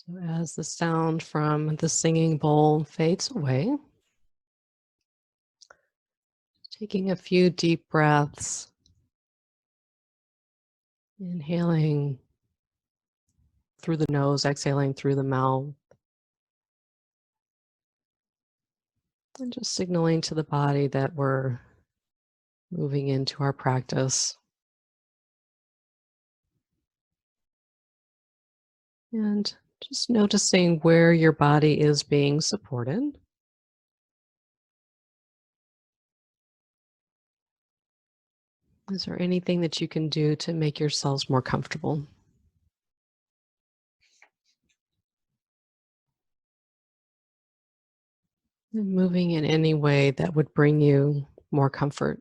So as the sound from the singing bowl fades away, taking a few deep breaths, inhaling through the nose, exhaling through the mouth, and just signaling to the body that we're moving into our practice. And just noticing where your body is being supported. Is there anything that you can do to make yourselves more comfortable? And moving in any way that would bring you more comfort.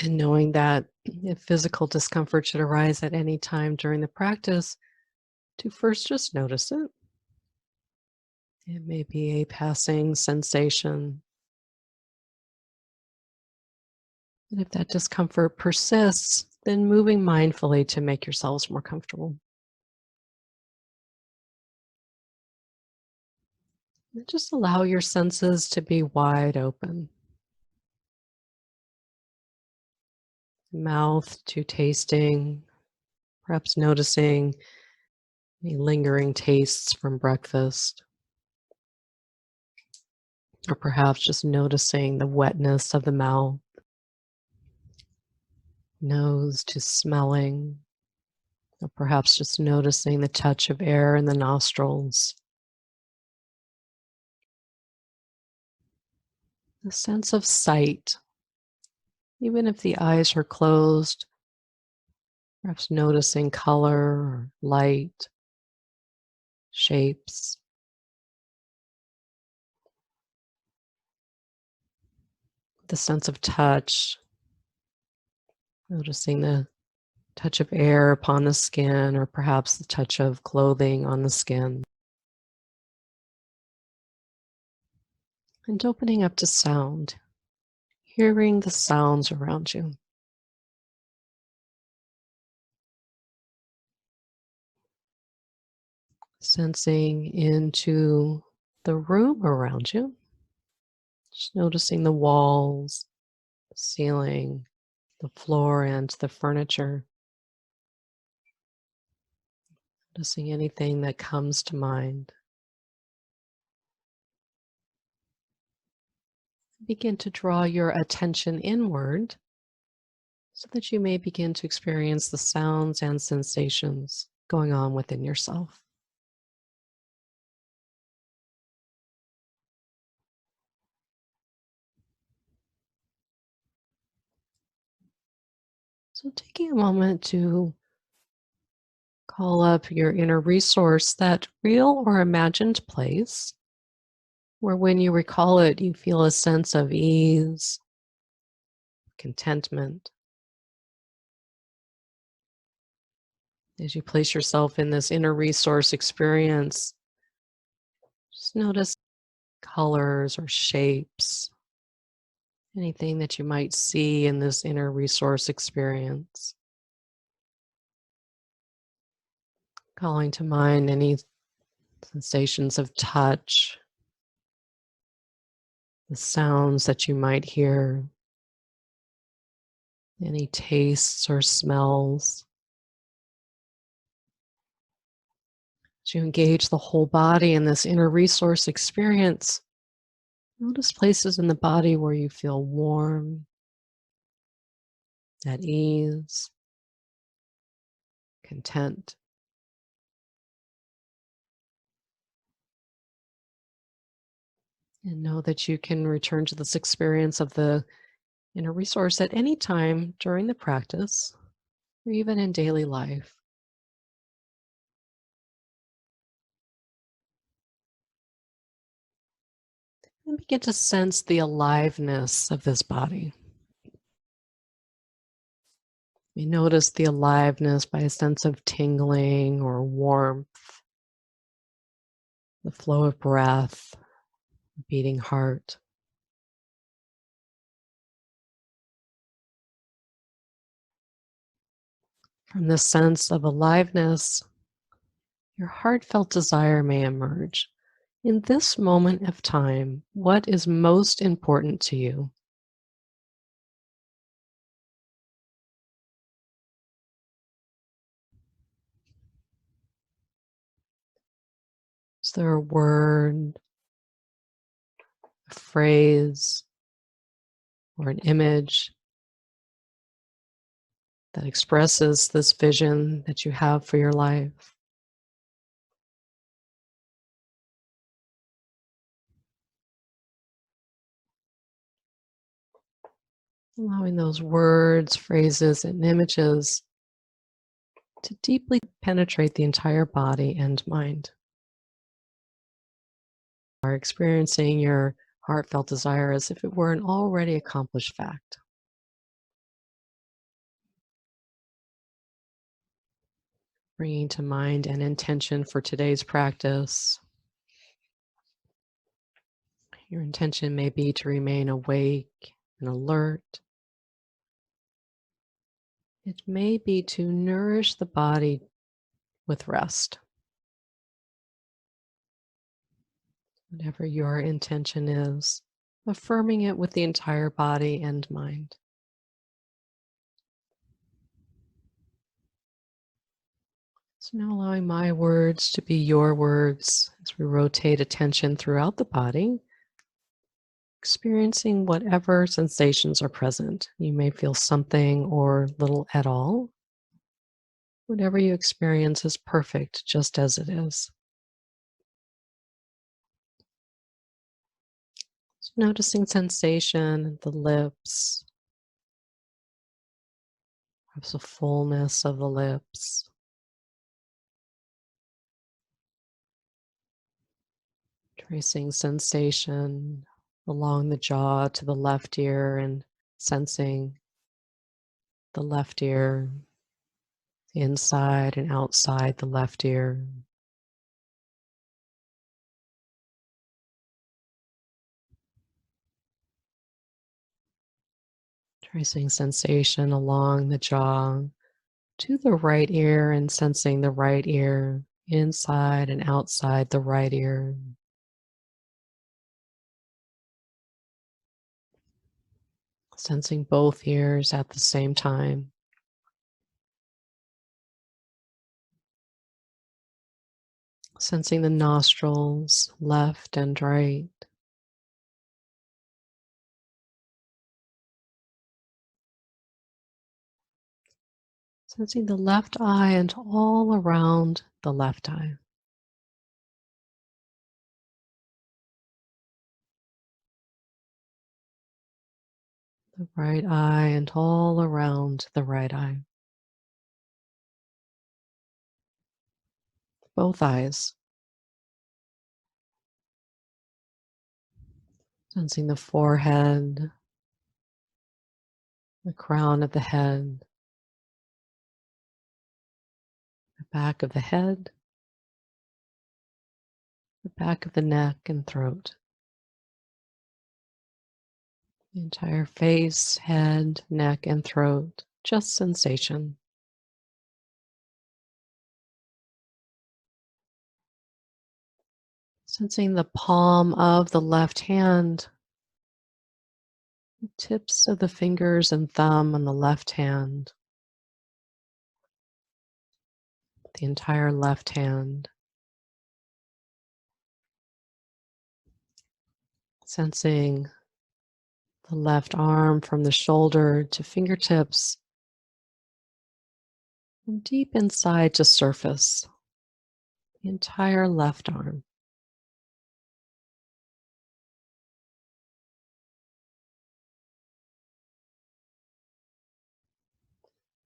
And knowing that if physical discomfort should arise at any time during the practice, to first just notice it. It may be a passing sensation. And if that discomfort persists, then moving mindfully to make yourselves more comfortable. And just allow your senses to be wide open. Mouth to tasting, perhaps noticing any lingering tastes from breakfast. Or perhaps just noticing the wetness of the mouth. Nose to smelling. Or perhaps just noticing the touch of air in the nostrils. The sense of sight. Even if the eyes are closed, perhaps noticing color or light, shapes. The sense of touch. Noticing the touch of air upon the skin, or perhaps the touch of clothing on the skin. And opening up to sound, hearing the sounds around you. Sensing into the room around you. Just noticing the walls, the ceiling, the floor, and the furniture. Noticing anything that comes to mind. Begin to draw your attention inward so that you may begin to experience the sounds and sensations going on within yourself. So taking a moment to call up your inner resource, that real or imagined place where when you recall it, you feel a sense of ease, contentment. As you place yourself in this inner resource experience, just notice colors or shapes, anything that you might see in this inner resource experience. Calling to mind any sensations of touch, the sounds that you might hear, any tastes or smells. As you engage the whole body in this inner resource experience, notice places in the body where you feel warm, at ease, content. And know that you can return to this experience of the inner resource at any time during the practice, or even in daily life. And begin to sense the aliveness of this body. You notice the aliveness by a sense of tingling or warmth, the flow of breath, beating heart. From this sense of aliveness, your heartfelt desire may emerge. In this moment of time, what is most important to you? Is there a word, a phrase, or an image that expresses this vision that you have for your life? Allowing those words, phrases, and images to deeply penetrate the entire body and mind. Are experiencing your heartfelt desire as if it were an already accomplished fact. Bringing to mind an intention for today's practice. Your intention may be to remain awake and alert. It may be to nourish the body with rest. Whatever your intention is, affirming it with the entire body and mind. So now allowing my words to be your words as we rotate attention throughout the body, experiencing whatever sensations are present. You may feel something or little at all. Whatever you experience is perfect just as it is. So noticing sensation in the lips, perhaps the fullness of the lips. Tracing sensation along the jaw to the left ear and sensing the left ear, inside and outside the left ear. Tracing sensation along the jaw to the right ear and sensing the right ear inside and outside the right ear. Sensing both ears at the same time. Sensing the nostrils, left and right. Sensing the left eye and all around the left eye. The right eye and all around the right eye. Both eyes. Sensing the forehead, the crown of the head, the back of the head, the back of the neck and throat. The entire face, head, neck, and throat. Just sensation. Sensing the palm of the left hand, the tips of the fingers and thumb on the left hand, the entire left hand. Sensing the left arm from the shoulder to fingertips, from deep inside to surface, the entire left arm.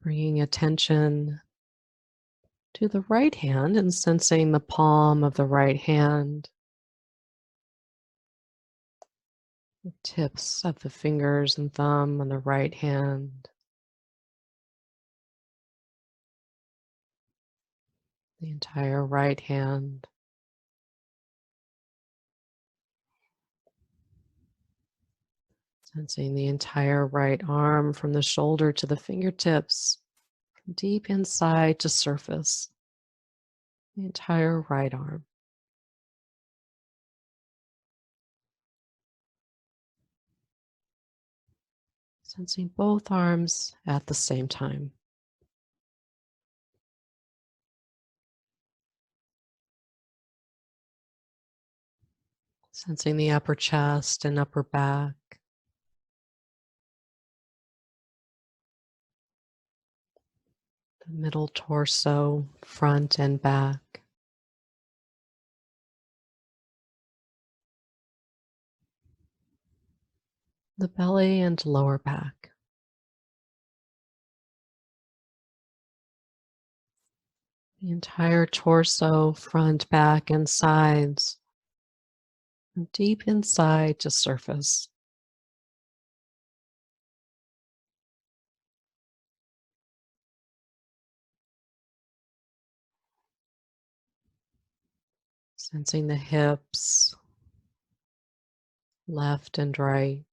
Bringing attention to the right hand and sensing the palm of the right hand, the tips of the fingers and thumb on the right hand, the entire right hand. Sensing the entire right arm from the shoulder to the fingertips, deep inside to surface the entire right arm. Sensing both arms at the same time. Sensing the upper chest and upper back, the middle torso, front and back, the belly and lower back. The entire torso, front, back, and sides, from deep inside to surface. Sensing the hips, left and right.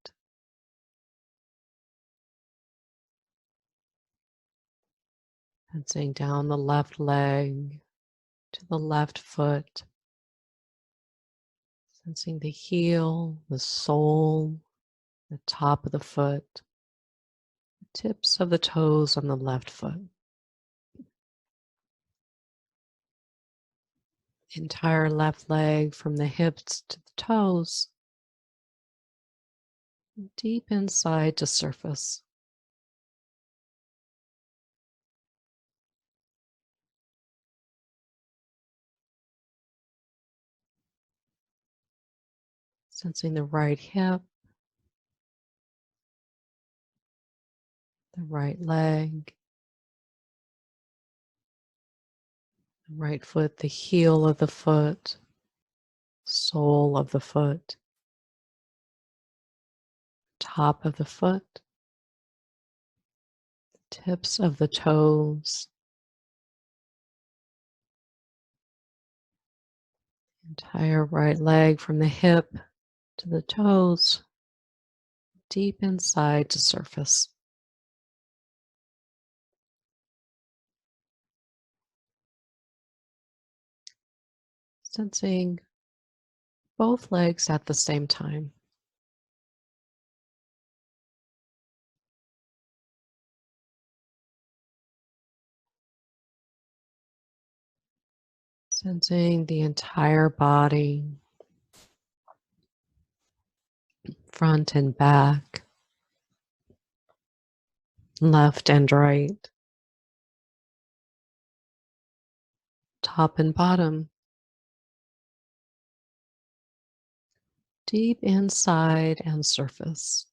Sensing down the left leg to the left foot. Sensing the heel, the sole, the top of the foot, the tips of the toes on the left foot. Entire left leg from the hips to the toes, deep inside to surface. Sensing the right hip, the right leg, the right foot, the heel of the foot, sole of the foot, top of the foot, tips of the toes, entire right leg from the hip to the toes, deep inside to surface. Sensing both legs at the same time. Sensing the entire body, front and back, left and right, top and bottom, deep inside and surface.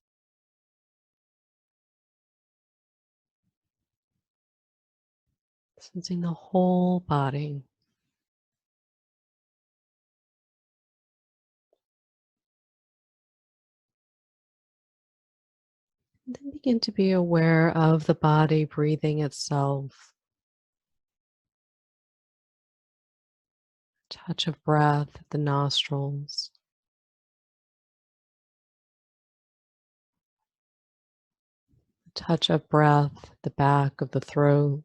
Sensing the whole body. And then begin to be aware of the body breathing itself. Touch of breath at the nostrils. Touch of breath at the back of the throat.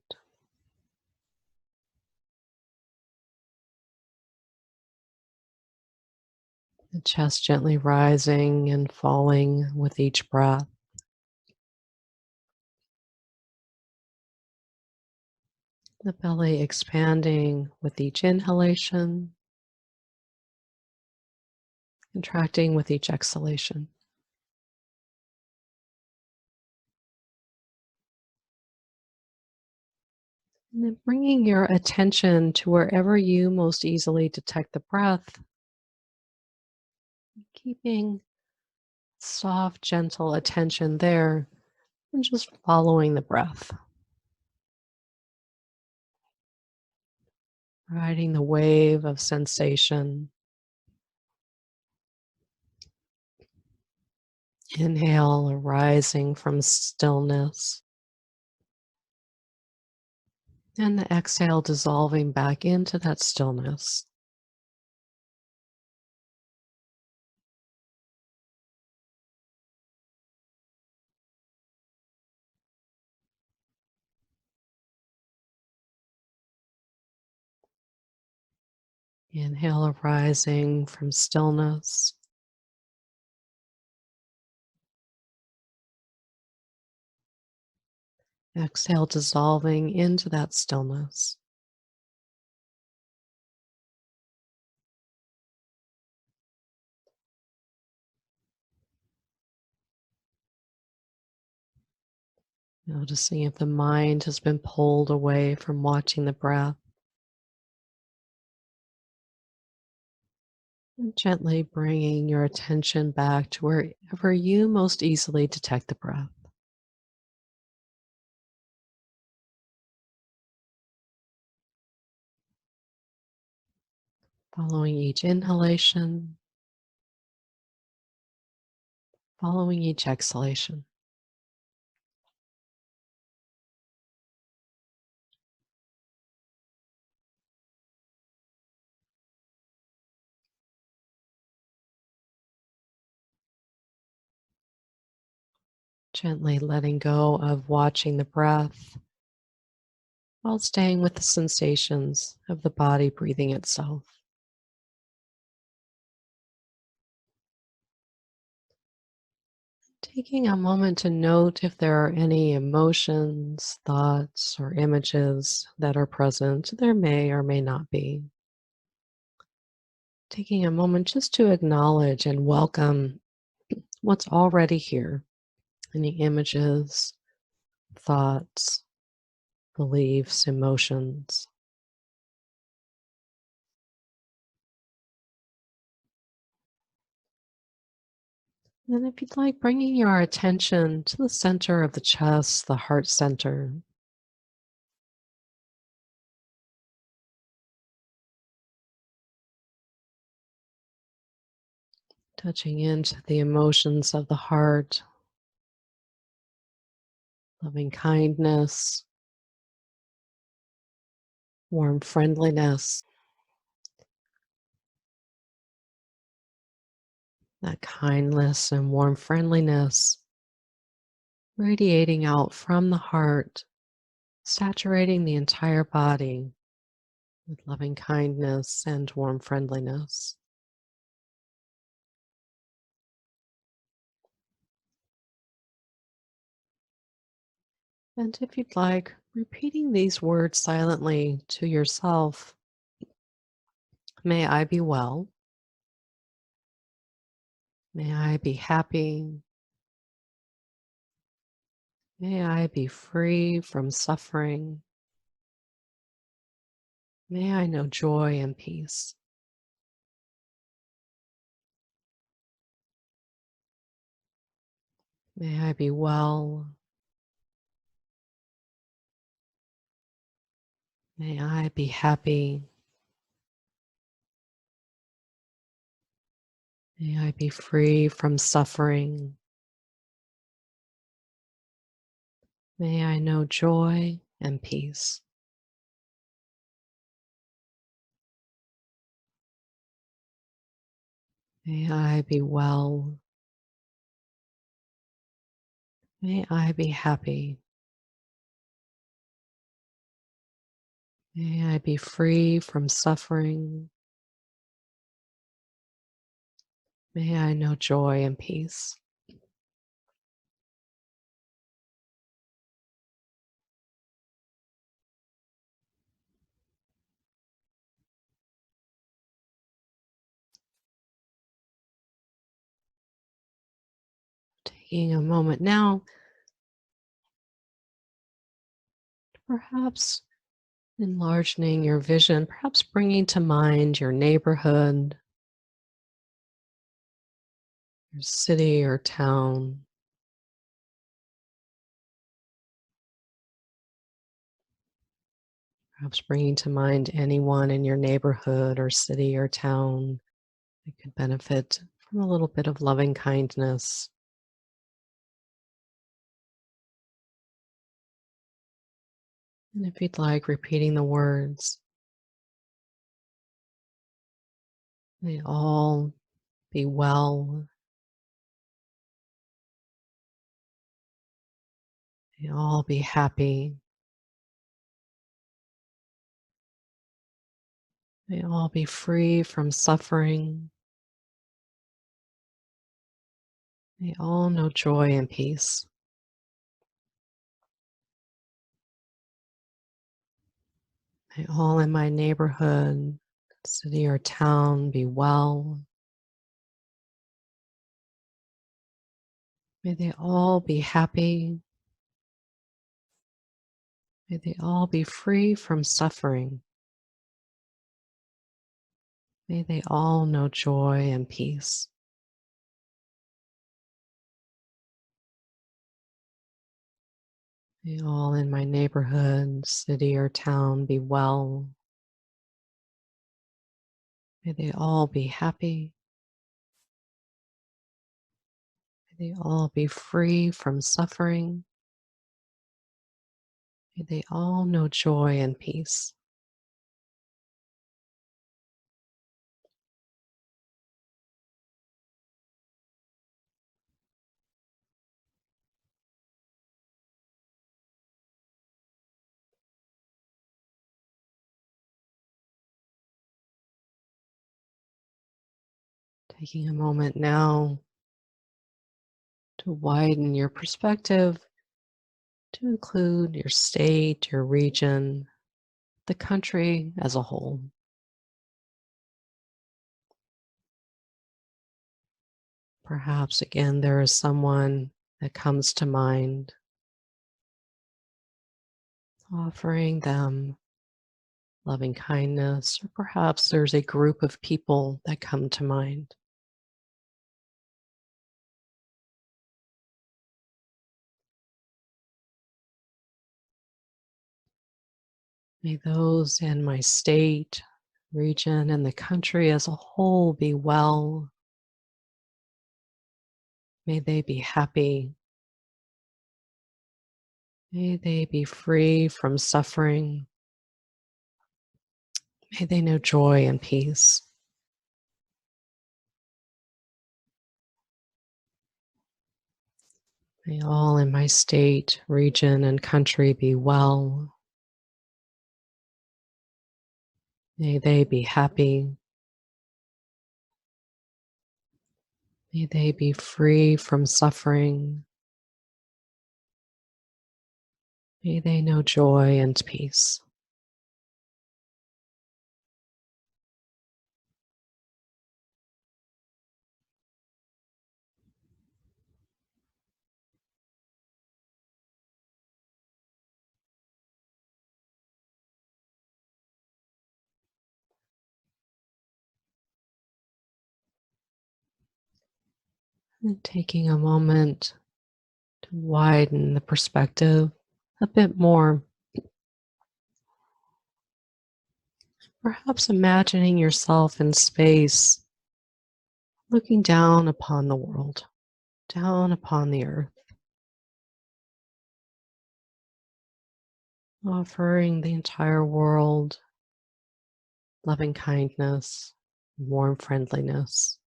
The chest gently rising and falling with each breath. The belly expanding with each inhalation, contracting with each exhalation. And then bringing your attention to wherever you most easily detect the breath, keeping soft, gentle attention there and just following the breath. Riding the wave of sensation. Inhale, arising from stillness. And the exhale dissolving back into that stillness. Inhale, arising from stillness. Exhale, dissolving into that stillness. Noticing if the mind has been pulled away from watching the breath. And gently bringing your attention back to wherever you most easily detect the breath. Following each inhalation, following each exhalation. Gently letting go of watching the breath while staying with the sensations of the body breathing itself. Taking a moment to note if there are any emotions, thoughts, or images that are present. There may or may not be. Taking a moment just to acknowledge and welcome what's already here. Any images, thoughts, beliefs, emotions. And if you'd like, bringing your attention to the center of the chest, the heart center. Touching into the emotions of the heart, loving kindness, warm friendliness, that kindness and warm friendliness radiating out from the heart, saturating the entire body with loving kindness and warm friendliness. And if you'd like, repeating these words silently to yourself. May I be well. May I be happy. May I be free from suffering. May I know joy and peace. May I be well. May I be happy. May I be free from suffering. May I know joy and peace. May I be well. May I be happy. May I be free from suffering. May I know joy and peace. Taking a moment now, perhaps enlarging your vision, perhaps bringing to mind your neighborhood, your city or town, perhaps bringing to mind anyone in your neighborhood or city or town that could benefit from a little bit of loving kindness. And if you'd like, repeating the words, may all be well, may all be happy, May all be free from suffering. May all know joy and peace. May all in my neighborhood, city, or town be well. May they all be happy. May they all be free from suffering. May they all know joy and peace. May all in my neighborhood, city, or town be well. May they all be happy. May they all be free from suffering. May they all know joy and peace. Taking a moment now to widen your perspective to include your state, your region, the country as a whole. Perhaps again, there is someone that comes to mind, offering them loving kindness, or perhaps there's a group of people that come to mind. May those in my state, region, and the country as a whole be well. May they be happy. May they be free from suffering. May they know joy and peace. May all in my state, region, and country be well. May they be happy. May they be free from suffering. May they know joy and peace. And taking a moment to widen the perspective a bit more. Perhaps imagining yourself in space, looking down upon the world, down upon the earth, offering the entire world loving kindness, warm friendliness.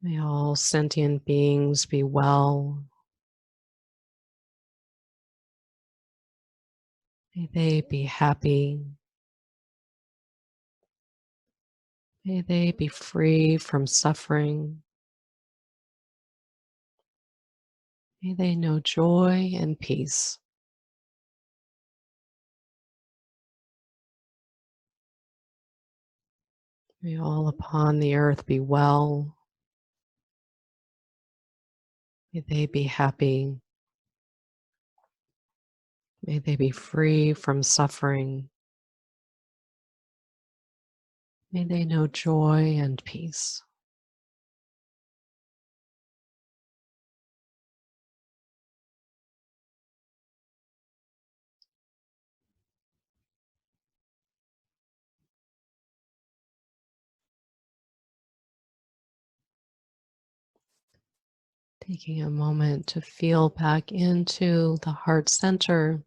May all sentient beings be well. May they be happy. May they be free from suffering. May they know joy and peace. May all upon the earth be well. May they be happy. May they be free from suffering. May they know joy and peace. Taking a moment to feel back into the heart center.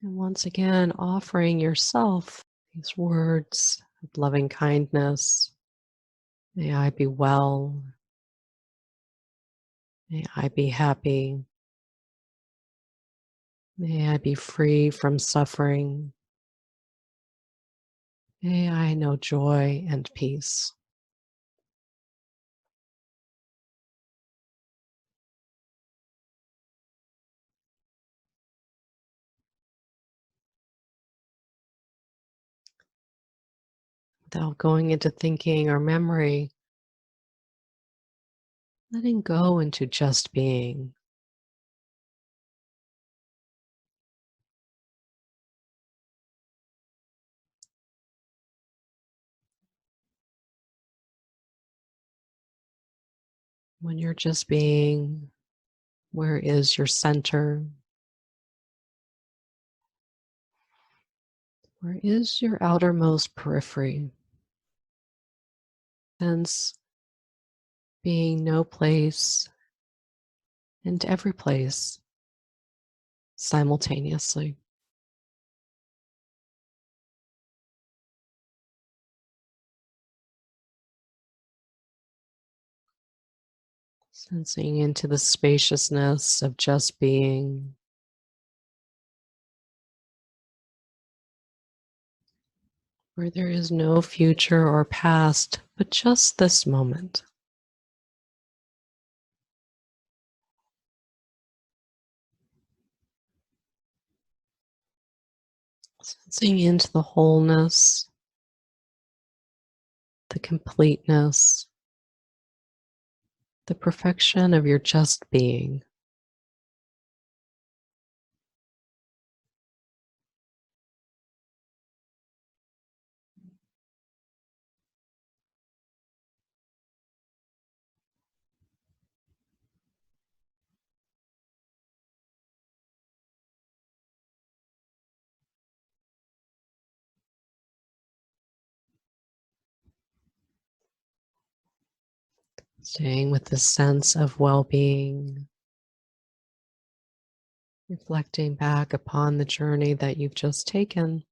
And once again, offering yourself these words of loving kindness. May I be well. May I be happy. May I be free from suffering. May I know joy and peace. Without going into thinking or memory, letting go into just being. When you're just being, where is your center? Where is your outermost periphery? Sense being no place and every place simultaneously. Sensing into the spaciousness of just being, where there is no future or past, but just this moment. Sensing into the wholeness, the completeness, the perfection of your just being. Staying with this sense of well-being, reflecting back upon the journey that you've just taken,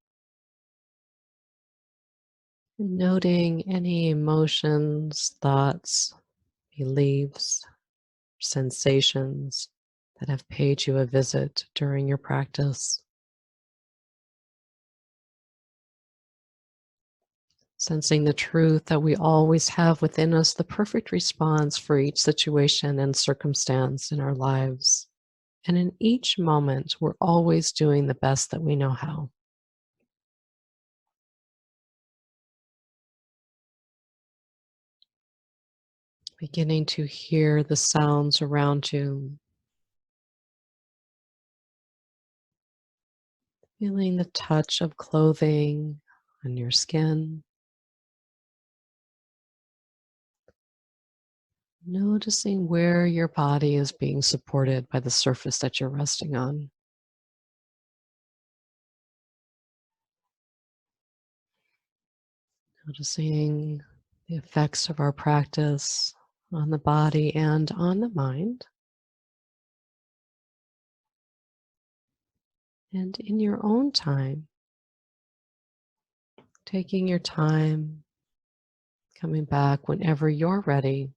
and noting any emotions, thoughts, beliefs, sensations that have paid you a visit during your practice. Sensing the truth that we always have within us the perfect response for each situation and circumstance in our lives. And in each moment, we're always doing the best that we know how. Beginning to hear the sounds around you, feeling the touch of clothing on your skin, noticing where your body is being supported by the surface that you're resting on. Noticing the effects of our practice on the body and on the mind. And in your own time, taking your time, coming back whenever you're ready.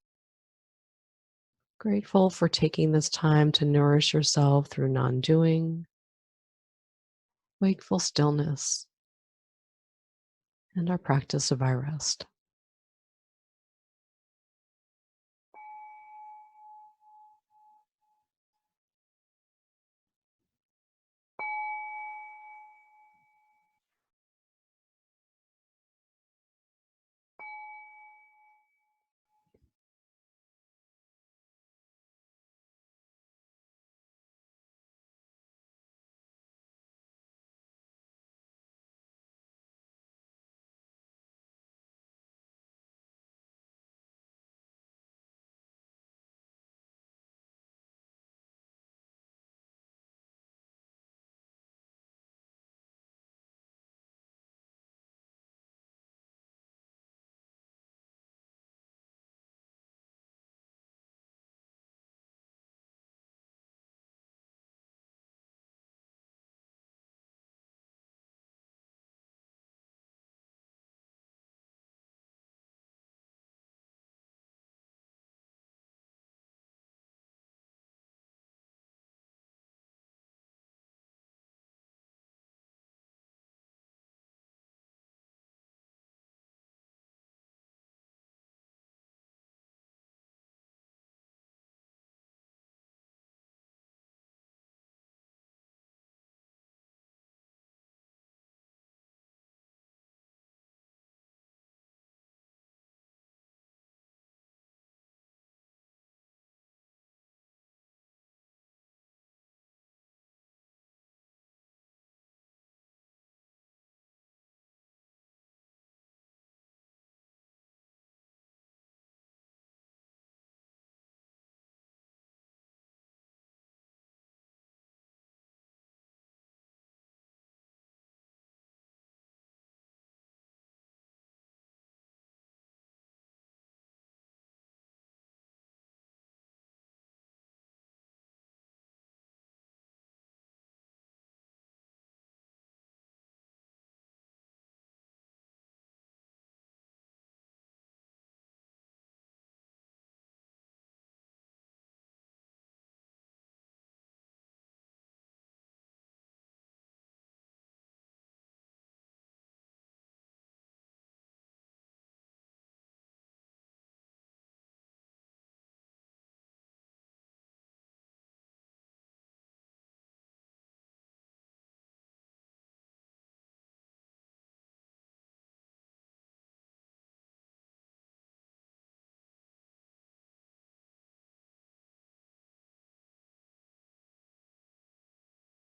Grateful for taking this time to nourish yourself through non-doing, wakeful stillness, and our practice of iRest.